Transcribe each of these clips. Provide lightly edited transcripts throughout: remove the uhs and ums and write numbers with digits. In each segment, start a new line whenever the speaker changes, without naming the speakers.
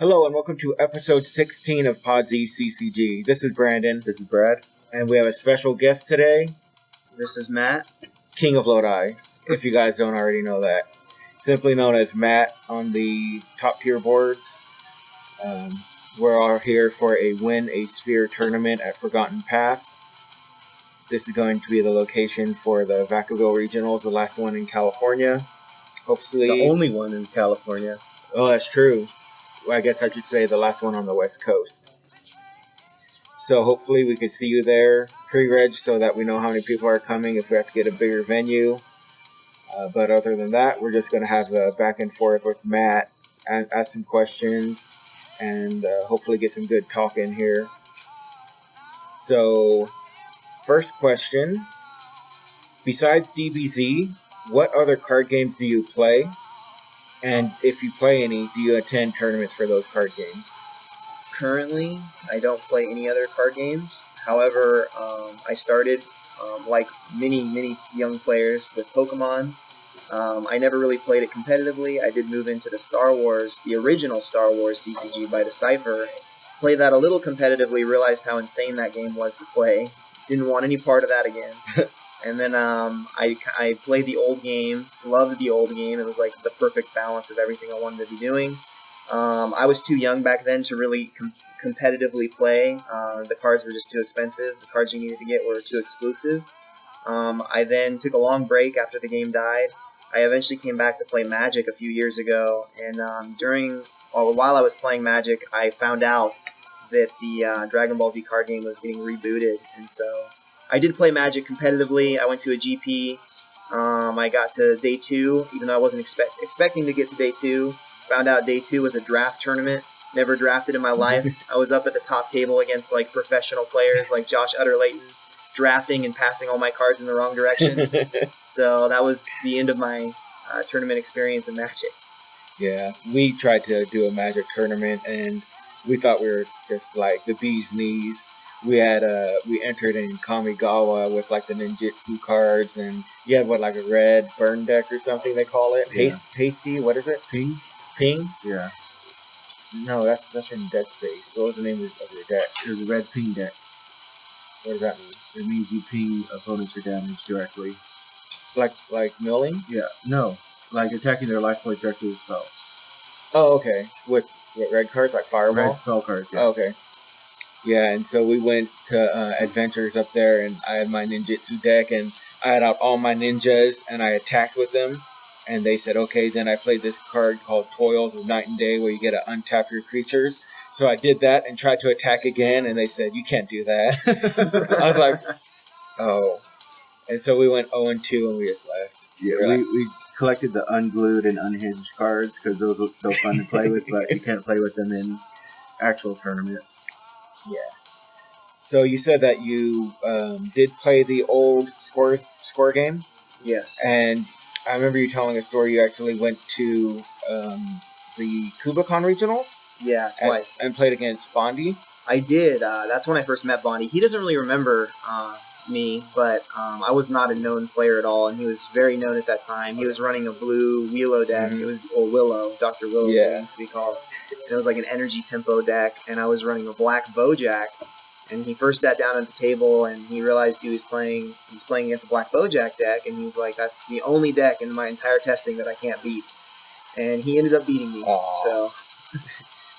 Hello and welcome to episode 16 of Pod Z CCG. This is Brandon.
This is Brad.
And we have a special guest today,
This is Matt.
King of Lodi, if you guys don't already know that. Simply known as Matt on the top tier boards. We're all here for a Win a Sphere tournament at Forgotten Pass. This is going to be the location for the Vacaville Regionals, the last one in California. Hopefully,
The only one in California.
Oh, that's true. Well, I guess I should say the last one on the West Coast. So hopefully we can see you there, pre-reg, so that we know how many people are coming if we have to get a bigger venue. But other than that, we're just going to have a back and forth with Matt, ask some questions, and hopefully get some good talk in here. So, first question. Besides DBZ, what other card games do you play? And if you play any, do you attend tournaments for those card games?
Currently, I don't play any other card games. However, I started, like many young players, with Pokemon. I never really played it competitively. I did move into the original Star Wars CCG by Decipher. Played that a little competitively, realized how insane that game was to play. Didn't want any part of that again. And then I played the old game, loved the old game. It was like the perfect balance of everything I wanted to be doing. I was too young back then to really competitively play. The cards were just too expensive. The cards you needed to get were too exclusive. I then took a long break after the game died. I eventually came back to play Magic a few years ago. And while I was playing Magic, I found out that the Dragon Ball Z card game was getting rebooted. And so I did play Magic competitively. I went to a GP. I got to day 2, even though I wasn't expecting to get to day 2. Found out day 2 was a draft tournament. Never drafted in my life. I was up at the top table against like professional players like Josh Utter-Layton, drafting and passing all my cards in the wrong direction. So that was the end of my tournament experience in Magic.
Yeah, we tried to do a Magic tournament, and we thought we were just like the bee's knees. We entered in Kamigawa with like the ninjutsu cards, and you had like a red burn deck or something they call it.
Yeah.
Hasty, what is it? Ping?
Yeah.
No, that's from Dead Space. What was the name of your deck?
It was a red ping deck.
What does that mean?
It means you ping opponents for damage directly.
Like milling?
Yeah. No. Like attacking their life point directly with spells.
Oh, okay. With red cards, like Fireball?
Red spell cards, yeah.
Oh, okay. Yeah, and so we went to Adventures up there, and I had my ninjutsu deck, and I had out all my ninjas, and I attacked with them, and they said, okay, then I played this card called Toils of Night and Day, where you get to untap your creatures. So I did that and tried to attack again, and they said, you can't do that. I was like, oh. And so we went 0-2, and we just left.
Yeah, we collected the unglued and unhinged cards, because those look so fun to play with, but you can't play with them in actual tournaments.
Yeah. So you said that you did play the old score game?
Yes.
And I remember you telling a story. You actually went to the Kubicon Regionals?
Yeah, twice.
And played against Bondi?
I did. That's when I first met Bondi. He doesn't really remember me, but I was not a known player at all, and he was very known at that time. He was running a blue Willow deck.
Mm-hmm.
It was Willow, Dr. Willow,
Yeah.
it used to be called. And it was like an energy tempo deck, and I was running a black Bojack. And he first sat down at the table, and he realized he was playing against a black Bojack deck, and he's like, that's the only deck in my entire testing that I can't beat. And he ended up beating me.
Aww.
So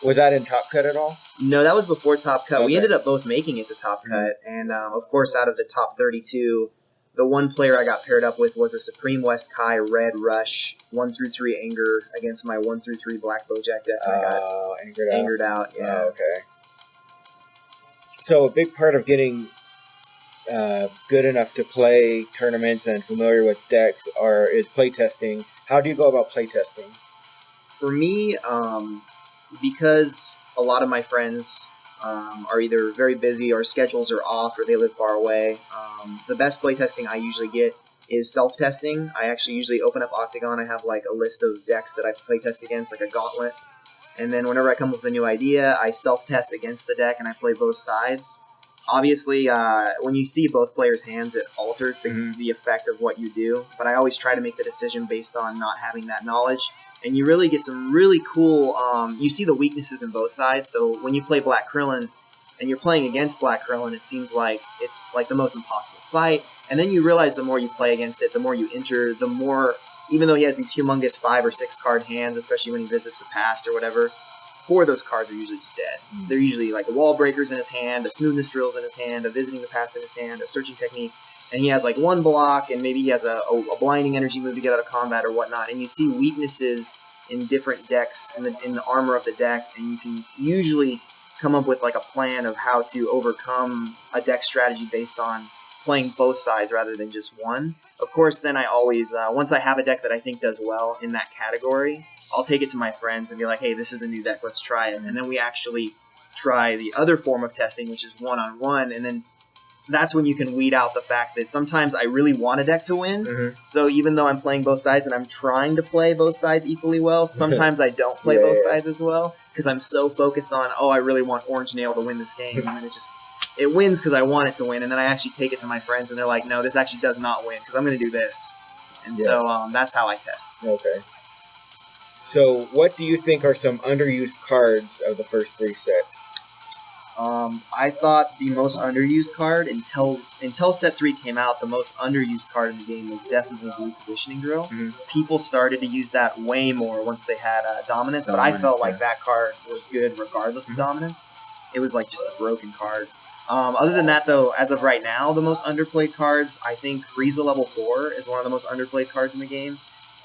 Was that in Top Cut at all?
no, that was before Top Cut.
Okay.
We ended up both making it to Top Cut, and of course, out of the top 32, the one player I got paired up with was a Supreme West Kai Red Rush 1-3 Anger against my 1-3 Black Bojack deck. And I got angered out. Yeah.
Oh, okay. So a big part of getting good enough to play tournaments and familiar with decks is playtesting. How do you go about playtesting?
For me, because a lot of my friends are either very busy or schedules are off or they live far away, the best playtesting I usually get is self-testing. I actually usually open up Octagon. I have like a list of decks that I playtest against, like a gauntlet. And then whenever I come up with a new idea, I self-test against the deck and I play both sides. Obviously, when you see both players' hands, it alters the effect of what you do. But I always try to make the decision based on not having that knowledge. and you really get some really cool. You see the weaknesses in both sides. So when you play Black Krillin, and you're playing against Black Krillin, it seems like it's like the most impossible fight. And then you realize the more you play against it, the more you enter, the more, even though he has these humongous 5 or 6 card hands, especially when he visits the past or whatever, 4 of those cards are usually just dead. They're usually like a Wall Breaker's in his hand, a Smoothness Drill's in his hand, a Visiting the Past in his hand, a Searching Technique, and he has like 1 block, and maybe he has a Blinding Energy move to get out of combat or whatnot, and you see weaknesses in different decks, in the armor of the deck, and you can usually come up with like a plan of how to overcome a deck strategy based on playing both sides rather than just one. Of course, then I always, once I have a deck that I think does well in that category, I'll take it to my friends and be like, hey, this is a new deck, let's try it. And then we actually try the other form of testing, which is one-on-one, and then that's when you can weed out the fact that sometimes I really want a deck to win. Mm-hmm. So even though I'm playing both sides and I'm trying to play both sides equally well, sometimes I don't play both sides as well because I'm so focused on, I really want Orange Nail to win this game. And then it wins because I want it to win. And then I actually take it to my friends and they're like, no, this actually does not win because I'm going to do this. And so that's how I test.
Okay. So what do you think are some underused cards of the first 3 sets?
I thought the most underused card until set 3 came out, the most underused card in the game was definitely Blue Positioning Drill. Mm-hmm. People started to use that way more once they had Dominance, but I felt like that card was good regardless of Dominance. It was like just a broken card. Other than that, though, as of right now, the most underplayed cards, I think Frieza level 4 is one of the most underplayed cards in the game.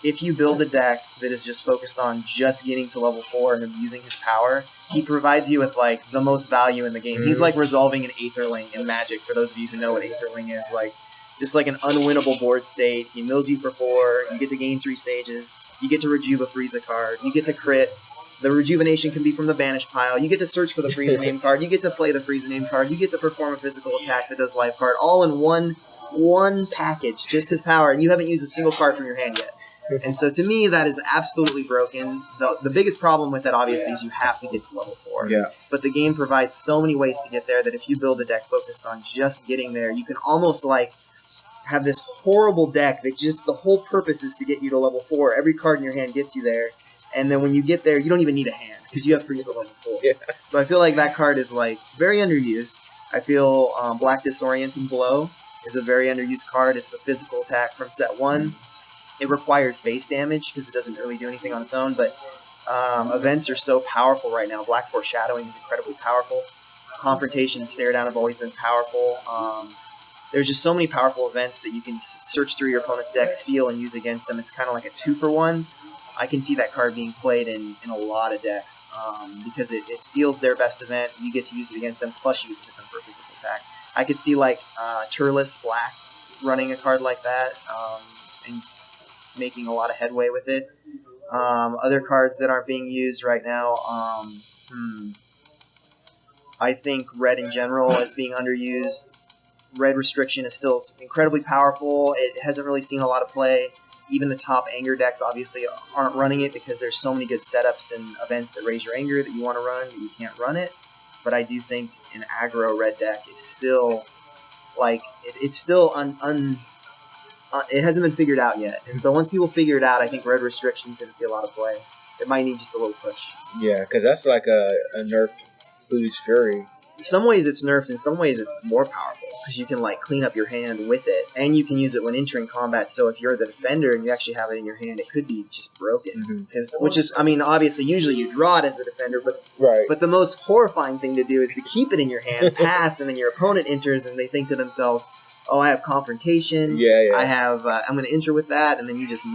If you build a deck that is just focused on just getting to level 4 and using his power, he provides you with like the most value in the game. Mm-hmm. He's like resolving an Aetherling in Magic, for those of you who know what Aetherling is. Like, just like an unwinnable board state. He mills you for 4, you get to gain 3 stages, you get to rejuve a Frieza card, you get to crit. The rejuvenation can be from the banish pile, you get to search for the Frieza name card, you get to play the Frieza name card, you get to perform a physical attack that does life card, all in one package, just his power, and you haven't used a single card from your hand yet. And so to me, that is absolutely broken. The biggest problem with that, obviously, is you have to get to level 4.
Yeah.
But the game provides so many ways to get there that if you build a deck focused on just getting there, you can almost like have this horrible deck that just the whole purpose is to get you to level 4. Every card in your hand gets you there. And then when you get there, you don't even need a hand because you have Frieza level 4. Yeah. So I feel like that card is like very underused. I feel Black Disorienting Blow is a very underused card. It's the physical attack from set 1. It requires base damage because it doesn't really do anything on its own, but events are so powerful right now. Black Foreshadowing is incredibly powerful. Confrontation and Stare Down have always been powerful. There's just so many powerful events that you can search through your opponent's deck, steal, and use against them. It's kind of like a 2-for-1. I can see that card being played in a lot of decks because it steals their best event. You get to use it against them, plus you get to hit them for a physical attack. I could see like Turles Black running a card like that and making a lot of headway with it. Other cards that aren't being used right now, I think Red in general is being underused. Red Restriction is still incredibly powerful. It hasn't really seen a lot of play. Even the top anger decks obviously aren't running it because there's so many good setups and events that raise your anger that you want to run, but you can't run it. But I do think an aggro red deck is still like it's still it hasn't been figured out yet. And so once people figure it out, I think Red Restriction's going to see a lot of play. It might need just a little push.
Yeah, because that's like a nerfed Boo's Fury.
In some ways it's nerfed, in some ways it's more powerful because you can like clean up your hand with it, and you can use it when entering combat. So if you're the defender and you actually have it in your hand, it could be just broken. Which is, I mean, obviously usually you draw it as the defender, but the most horrifying thing to do is to keep it in your hand, pass, and then your opponent enters and they think to themselves, oh, I have confrontation.
Yeah.
I have. I'm going to enter with that, and then you just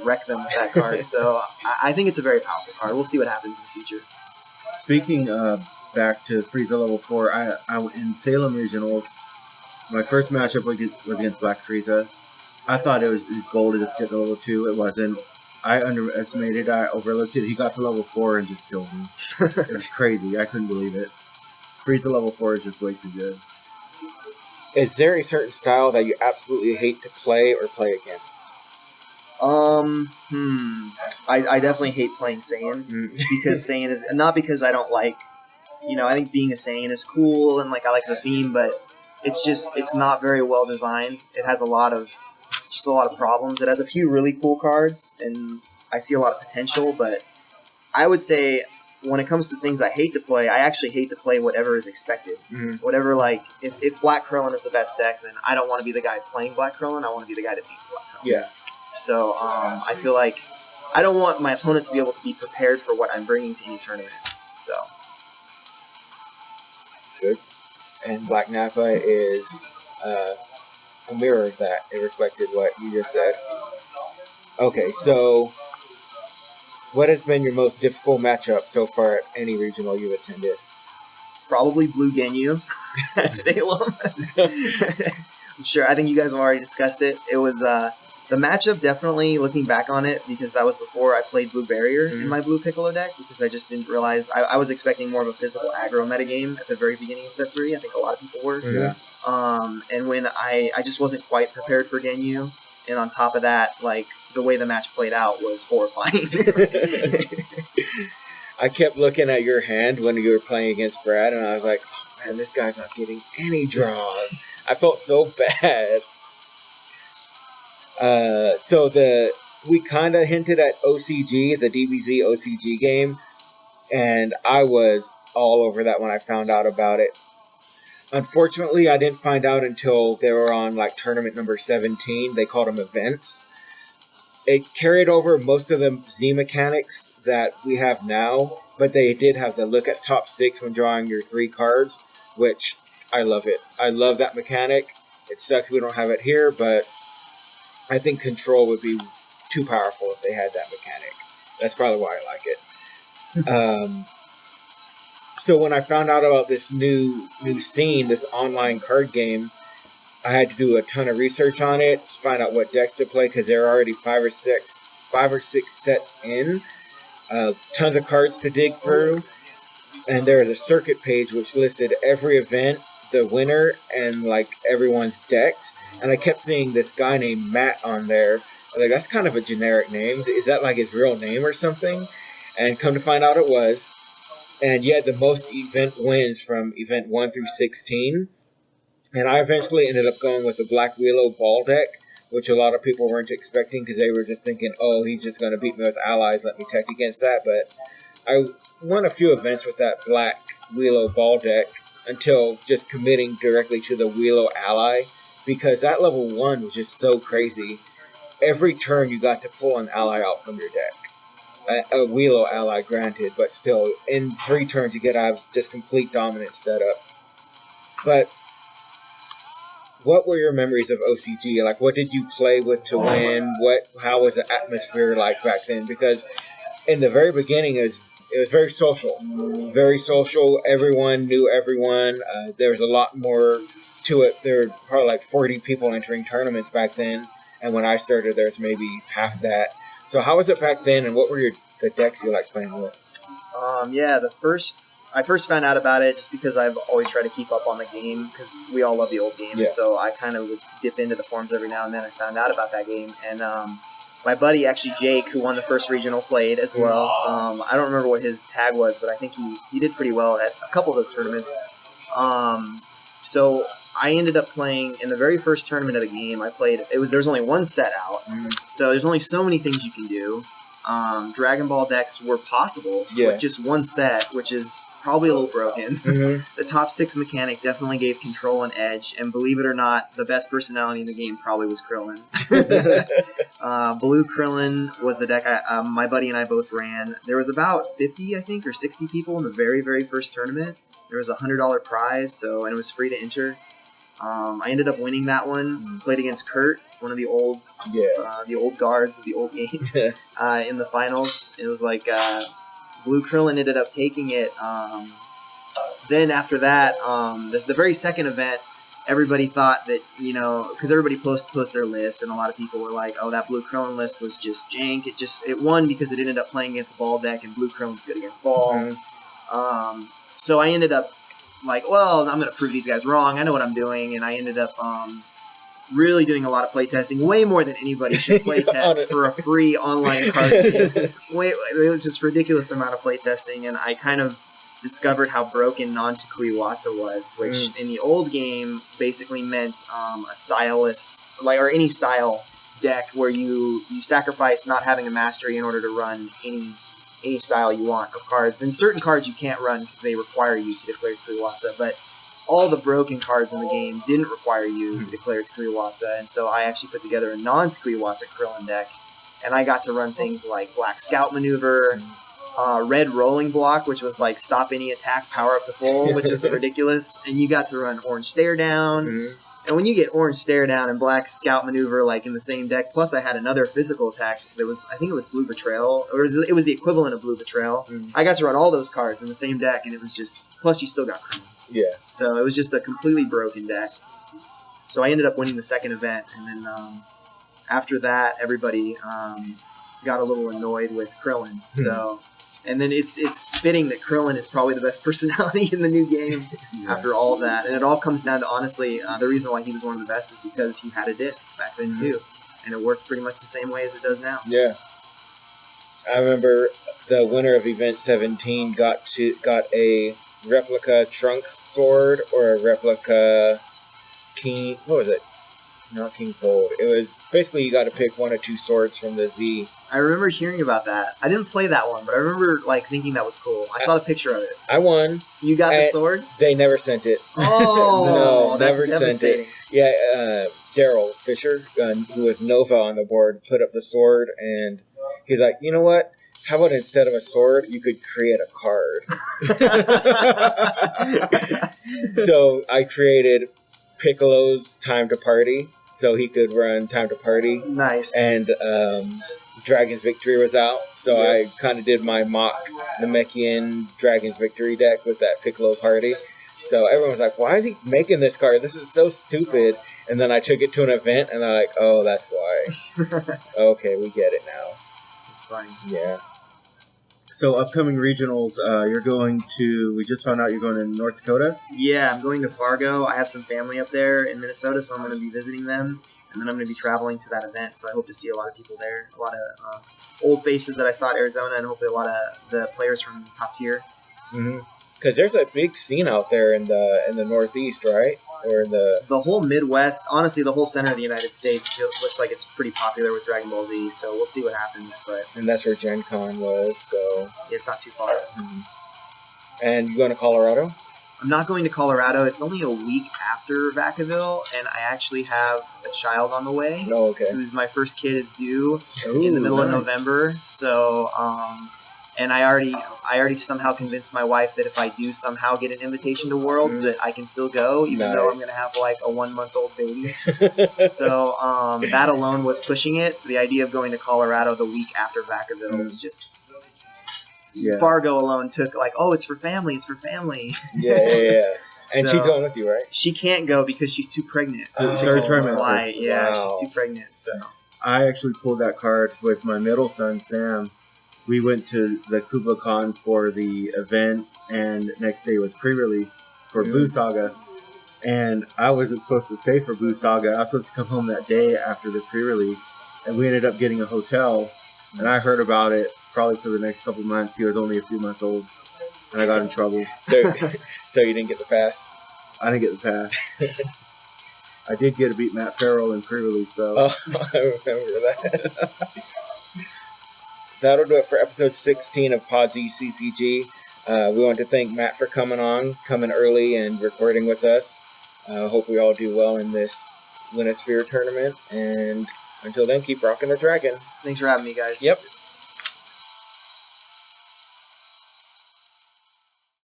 wreck them with that card. So I think it's a very powerful card. We'll see what happens in the future.
Speaking back to Frieza level 4, I in Salem regionals, my first matchup was against Black Frieza. I thought it was his goal to just get to level 2. It wasn't. I underestimated. I overlooked it. He got to level 4 and just killed me. It's crazy. I couldn't believe it. Frieza level 4 is just way too good.
Is there a certain style that you absolutely hate to play or play against?
I definitely hate playing Saiyan because Saiyan is not because I don't like, I think being a Saiyan is cool and like I like the theme, but it's not very well designed. It has a lot of problems. It has a few really cool cards, and I see a lot of potential, but I would say when it comes to things I hate to play, I actually hate to play whatever is expected. Whatever, like, if Black Krillin is the best deck, then I don't want to be the guy playing Black Krillin. I want to be the guy that beats Black Krillin.
Yeah.
So I feel like I don't want my opponent to be able to be prepared for what I'm bringing to any tournament. So.
Good. And Black Nappa is a mirror of that. It reflected what you just said. Okay, so what has been your most difficult matchup so far at any regional you've attended?
Probably Blue Ginyu at Salem. I'm sure. I think you guys have already discussed it. It was the matchup, definitely looking back on it, because that was before I played Blue Barrier in my Blue Piccolo deck, because I just didn't realize I was expecting more of a physical aggro metagame at the very beginning of set 3. I think a lot of people were.
Yeah.
And when I just wasn't quite prepared for Ginyu, and on top of that, like, the way the match played out was horrifying.
I kept looking at your hand when you were playing against Brad, and I was like, oh, man, this guy's not getting any draws. I felt so bad. We kind of hinted at OCG, the DBZ OCG game, and I was all over that when I found out about it. Unfortunately, I didn't find out until they were on like tournament number 17. They called them events. It carried over most of the Z mechanics that we have now, but they did have the look at top 6 when drawing your 3 cards, which I love it. I love that mechanic. It sucks we don't have it here, but I think Control would be too powerful if they had that mechanic. That's probably why I like it. So when I found out about this new scene, this online card game, I had to do a ton of research on it, find out what decks to play, because there are already 5 or 6 sets in. Tons of cards to dig through. And there is a circuit page which listed every event, the winner, and like everyone's decks. And I kept seeing this guy named Matt on there. I was like, that's kind of a generic name. Is that like his real name or something? And come to find out it was. And you had the most event wins from event 1 through 16. And I eventually ended up going with the Black Willow Ball deck, which a lot of people weren't expecting because they were just thinking, oh, he's just going to beat me with allies, let me tech against that. But I won a few events with that Black Willow Ball deck until just committing directly to the Willow ally, because that level 1 was just so crazy. Every turn you got to pull an ally out from your deck. A Willow ally, granted, but still, in 3 turns you get out of just complete dominant setup. But what were your memories of OCG? Like, what did you play with to win? How was the atmosphere like back then? Because in the very beginning, it was very social. Very social. Everyone knew everyone. There was a lot more to it. There were probably like 40 people entering tournaments back then. And when I started, there was maybe half that. So how was it back then, and what were the decks you liked playing with?
I first found out about it just because I've always tried to keep up on the game, because we all love the old game.
Yeah.
And so I kind of would dip into the forums every now and then. I found out about that game. And my buddy, actually Jake, who won the first regional, played as well. I don't remember what his tag was, but I think he did pretty well at a couple of those tournaments. So I ended up playing in the very first tournament of the game. There's only one set out, so there's only so many things you can do. Dragon Ball decks were possible with just one set, which is probably a little broken. The top 6 mechanic definitely gave Control an edge, and believe it or not, the best personality in the game probably was Krillin. Blue Krillin was the deck my buddy and I both ran. There was about 50, I think, or 60 people in the very, very first tournament. There was a $100 prize, and it was free to enter. I ended up winning that one. Played against Kurt, one of the old guards of the old game, in the finals. It was like Blue Krillin ended up taking it. Then after that, the very second event, everybody thought that, because everybody post their lists, and a lot of people were like, oh, that Blue Krillin list was just jank. It won because it ended up playing against a ball deck, and Blue Krillin's good against ball. So I ended up like, well, I'm going to prove these guys wrong. I know what I'm doing. And I ended up really doing a lot of playtesting, way more than anybody should playtest for a free online card game. It was just a ridiculous amount of playtesting, and I kind of discovered how broken non-Takui Watsa was, which in the old game basically meant a stylus, or any style deck where you sacrifice not having a mastery in order to run any style you want of cards. And certain cards you can't run because they require you to declare Kuriwatsa, but all the broken cards in the game didn't require you to declare its Kuriwatsa, and so I actually put together a non-Kuriwatsa Krillin deck, and I got to run things like Black Scout Maneuver, Red Rolling Block, which was like stop any attack, power up to full, which is ridiculous, and you got to run Orange Stare Down, and when you get Orange Stare Down and Black Scout Maneuver like in the same deck, plus I had another physical attack that was, I think it was Blue Betrayal, or it was the equivalent of Blue Betrayal. I got to run all those cards in the same deck, and it was just, plus you still got Krillin.
Yeah.
So it was just a completely broken deck. So I ended up winning the second event, and then after that, everybody got a little annoyed with Krillin. So, and then it's fitting that Krillin is probably the best personality in the new game after all of that. And it all comes down to, honestly, the reason why he was one of the best is because he had a disc back then too, and it worked pretty much the same way as it does now.
Yeah. I remember the winner of Event 17 got a replica Trunks sword or a replica King. What was it? Not King Cold. It was basically you got to pick one or two swords from the Z.
I remember hearing about that. I didn't play that one, but I remember like thinking that was cool. I saw the picture of it.
I won.
You got the sword?
They never sent it.
Oh,
no,
that's
never
devastating.
sent it. Yeah, Daryl Fisher, who was Nova on the board, put up the sword, and he's like, you know what? How about instead of a sword, you could create a card? So I created Piccolo's Time to Party, so he could run Time to Party.
Nice.
And Dragon's Victory was out, so I kind of did my mock Namekian Dragon's Victory deck with that Piccolo Party. So everyone was like, why is he making this card? This is so stupid. And then I took it to an event, and they're like, oh, that's why. Okay, we get it now.
It's funny.
Yeah.
So upcoming regionals, you're going to, we just found out you're going to North Dakota?
Yeah, I'm going to Fargo. I have some family up there in Minnesota, so I'm going to be visiting them. And then I'm going to be traveling to that event, so I hope to see a lot of people there. A lot of old faces that I saw at Arizona, and hopefully a lot of the players from top tier.
Because there's a big scene out there in the Northeast, right? Or
the whole Midwest, honestly, the whole center of the United States looks like it's pretty popular with Dragon Ball Z. So we'll see what happens.
And that's where Gen Con was. So
yeah, it's not too far.
And you going to Colorado?
I'm not going to Colorado. It's only a week after Vacaville, and I actually have a child on the way.
Oh, okay.
Who's my first kid is due in the middle of November. So, and I already somehow convinced my wife that if I do somehow get an invitation to Worlds, that I can still go, even though I'm going to have like a 1-month-old baby. So that alone was pushing it. So the idea of going to Colorado the week after Vacaville was just... Yeah. Fargo alone took like, oh, it's for family.
Yeah. And so, she's going with you, right?
She can't go because she's too pregnant.
Third trimester.
Yeah, wow. She's too pregnant. So
I actually pulled that card with my middle son, Sam. We went to the Kubla Khan for the event, and next day was pre-release for Boo Saga. And I wasn't supposed to stay for Boo Saga. I was supposed to come home that day after the pre-release, and we ended up getting a hotel. And I heard about it probably for the next couple months. He was only a few months old, and I got in trouble.
So you didn't get the pass?
I didn't get the pass. I did get to beat Matt Farrell in pre-release, though.
Oh, I remember that. That'll do it for episode 16 of Pod Z CCG. We want to thank Matt for coming early and recording with us. Hope we all do well in this Lunosphere tournament. And until then, keep rocking the dragon.
Thanks for having me, guys.
Yep.